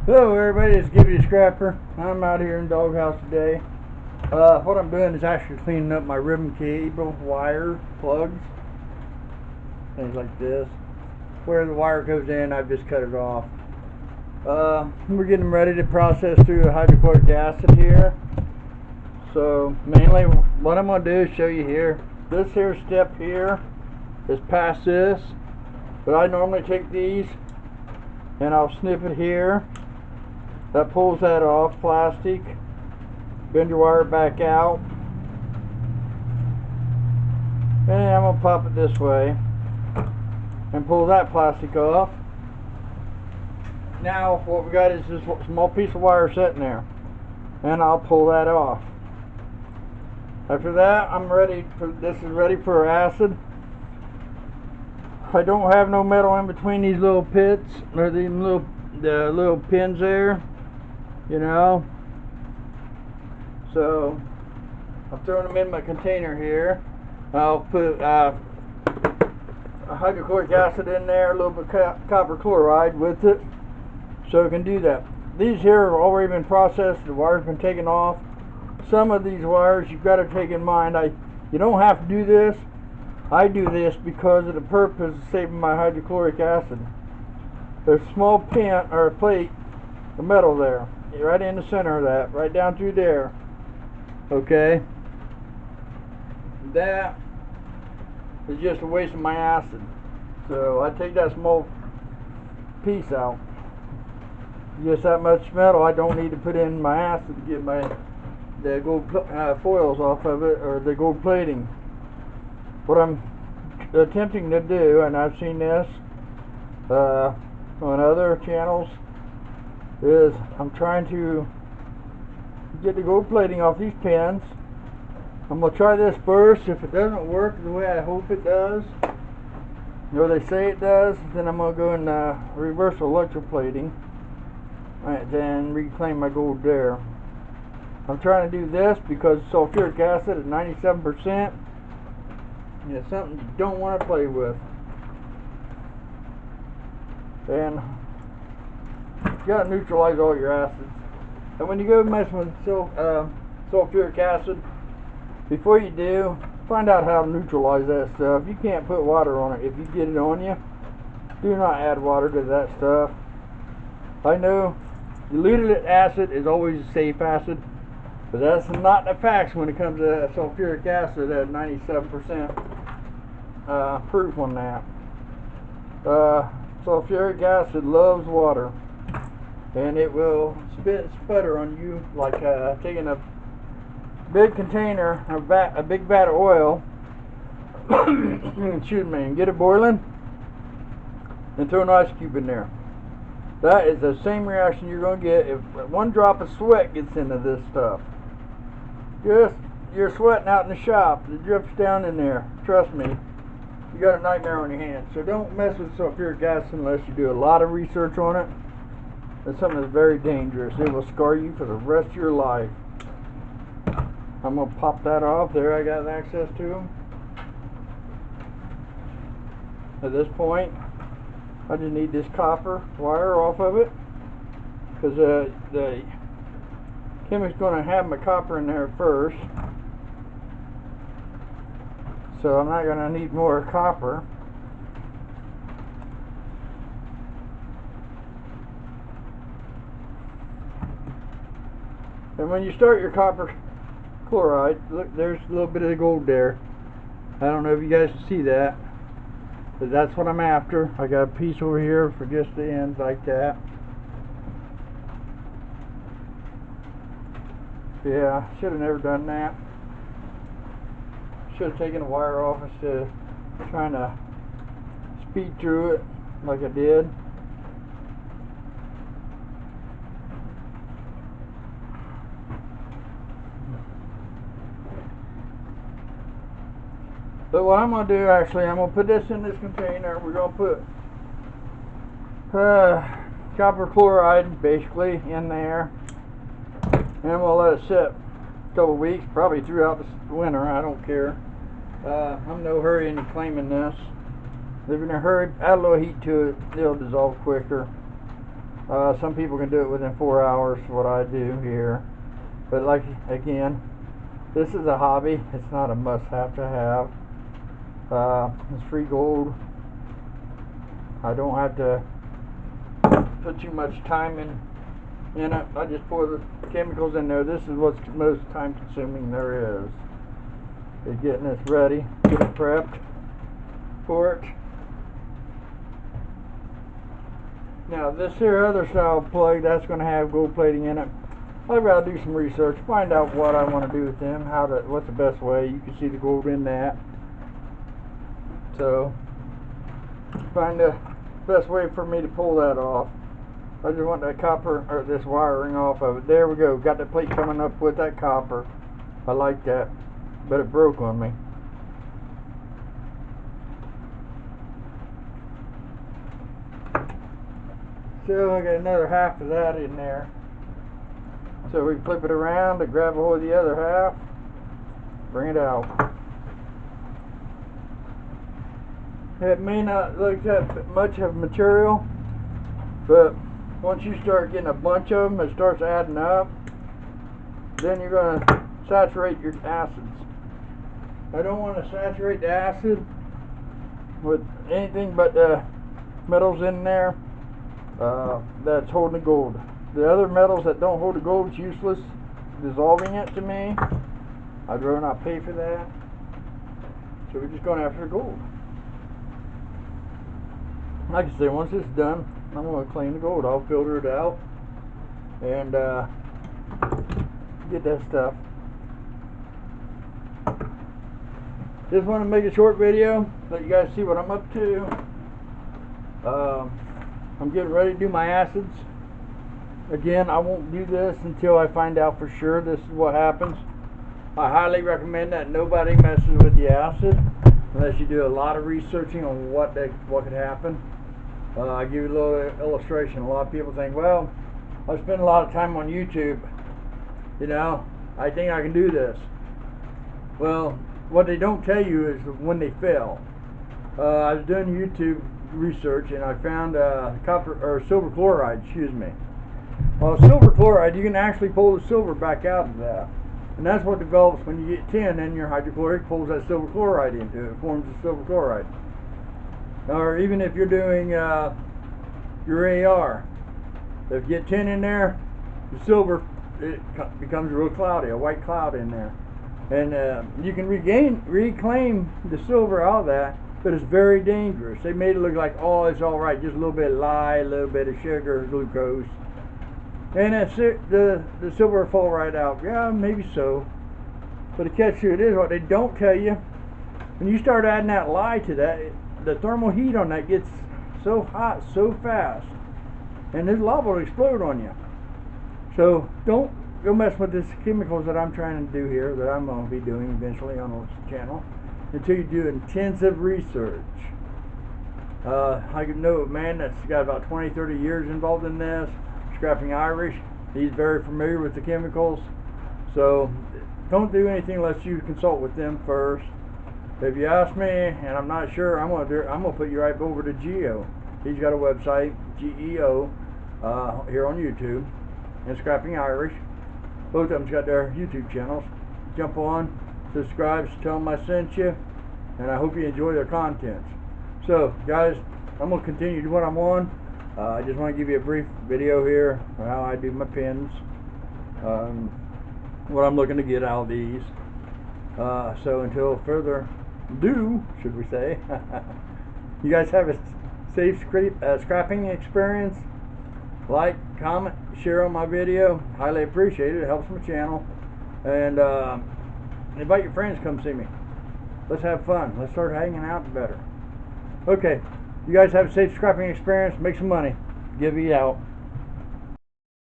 Hello everybody, it's Gibby Scrapper. I'm out here in Doghouse today. What I'm doing is actually cleaning up my ribbon cable, wire, plugs, things like this. Where the wire goes in, I've just cut it off. We're getting ready to process through the hydrochloric acid here. So mainly what I'm going to do is show you here. This here step here is past this, but I normally take these and I'll snip it here. That pulls that off, plastic. Bend your wire back out. And I'm going to pop it this way and pull that plastic off. Now what we got is this small piece of wire sitting there. And I'll pull that off. After that, this is ready for acid. I don't have no metal in between these little pits, or the little pins there, you know. So I'm throwing them in my container here. I'll put a hydrochloric acid in there, a little bit of copper chloride with it, so it can do that. These here have already been processed. The wire's been taken off. Some of these wires you've got to take in mind. You don't have to do this. I do this because of the purpose of saving my hydrochloric acid. There's a small pin or a plate of metal there, right in the center of that, right down through there. Okay, that is just a waste of my acid. So I take that small piece out. Just that much metal I don't need to put in my acid to get the gold foils off of it, or the gold plating. What I'm attempting to do, and I've seen this on other channels, is I'm trying to get the gold plating off these pins. I'm going to try this first. If it doesn't work the way I hope it does, or they say it does, then I'm going to go and reverse electroplating and reclaim my gold there. I'm trying to do this because sulfuric acid at 97%. It's something you don't want to play with. And you got to neutralize all your acids. And when you go messing with sulfuric acid, before you do, find out how to neutralize that stuff. You can't put water on it. If you get it on you, do not add water to that stuff. I know diluted acid is always a safe acid, but that's not the facts when it comes to sulfuric acid at 97% proof on that. Sulfuric acid loves water, and it will spit and sputter on you like taking a big container, a big vat of oil, excuse me, and get it boiling, and throw an ice cube in there. That is the same reaction you're going to get if one drop of sweat gets into this stuff. You're sweating out in the shop, it drips down in there. Trust me, you got a nightmare on your hands. So don't mess with sulfuric acid unless you do a lot of research on it. It's something that's very dangerous. It will scar you for the rest of your life. I'm going to pop that off. There, I got access to them. At this point, I just need this copper wire off of it, because the chemic's going to have my copper in there first, so I'm not going to need more copper. And when you start your copper chloride, look, there's a little bit of the gold there. I don't know if you guys can see that, but that's what I'm after. I got a piece over here for just the ends like that. Yeah, should have never done that. Should have taken the wire off instead of trying to speed through it like I did. But what I'm going to do, actually, I'm going to put this in this container. We're going to put copper chloride, basically, in there. And I'm going to let it sit a couple of weeks, probably throughout the winter. I don't care. I'm in no hurry in claiming this. If you're in a hurry, add a little heat to it, it'll dissolve quicker. Some people can do it within 4 hours, what I do here. But like, again, this is a hobby. It's not a must-have to have. It's free gold. I don't have to put too much time in it. I just pour the chemicals in there. This is what's most time consuming there is getting this ready, get it prepped for it. Now this here other style plug, that's going to have gold plating in it. I've got to do some research, find out what I want to do with them, what's the best way. You can see the gold in that. So find the best way for me to pull that off. I just want that copper, or this wiring off of it. There we go, got the plate coming up with that copper. I like that, but it broke on me. So I got another half of that in there. So we flip it around to grab a hold of the other half, bring it out. It may not look that much of material, but once you start getting a bunch of them, it starts adding up. Then you're going to saturate your acids. I don't want to saturate the acid with anything but the metals in there that's holding the gold. The other metals that don't hold the gold is useless. Dissolving it to me, I'd rather not pay for that. So we're just going after the gold. Like I say, once it's done, I'm going to clean the gold. I'll filter it out and get that stuff. Just want to make a short video, let you guys see what I'm up to. I'm getting ready to do my acids. Again, I won't do this until I find out for sure this is what happens. I highly recommend that nobody messes with the acid unless you do a lot of researching on what could happen. I'll give you a little illustration. A lot of people think, well, I spend a lot of time on YouTube, I think I can do this. Well, what they don't tell you is when they fail. I was doing YouTube research and I found silver chloride, Well, silver chloride, you can actually pull the silver back out of that. And that's what develops when you get tin, and your hydrochloric pulls that silver chloride into it. It forms the silver chloride. Or even if you're doing your AR, if you get tin in there, the silver, it becomes real cloudy, a white cloud in there. And you can reclaim the silver out of that, but it's very dangerous. They made it look like, oh, it's all right, just a little bit of lye, a little bit of sugar, glucose. And the silver will fall right out. Yeah, maybe so. But the catch to it is, what they don't tell you, when you start adding that lye to that, the thermal heat on that gets so hot so fast, and this lava will explode on you. So don't go mess with these chemicals that I'm trying to do here, that I'm going to be doing eventually on this channel, until you do intensive research. I know a man that's got about 20-30 years involved in this. Scrapping Irish, he's very familiar with the chemicals, so don't do anything unless you consult with them first. If you ask me and I'm not sure, I'm gonna put you right over to Geo. He's got a website, GEO, here on YouTube, and Scrapping Irish. Both of them's got their YouTube channels. Jump on, subscribe, tell them I sent you, and I hope you enjoy their contents. So guys, I'm gonna continue to what I'm on. I just want to give you a brief video here on how I do my pins, what I'm looking to get out of these. So until further ado, should we say, you guys have a safe scrapping experience. Like, comment, share on my video. Highly appreciate it. It helps my channel. And invite your friends to come see me. Let's have fun. Let's start hanging out better. Okay. You guys have a safe scrapping experience. Make some money. Give you out.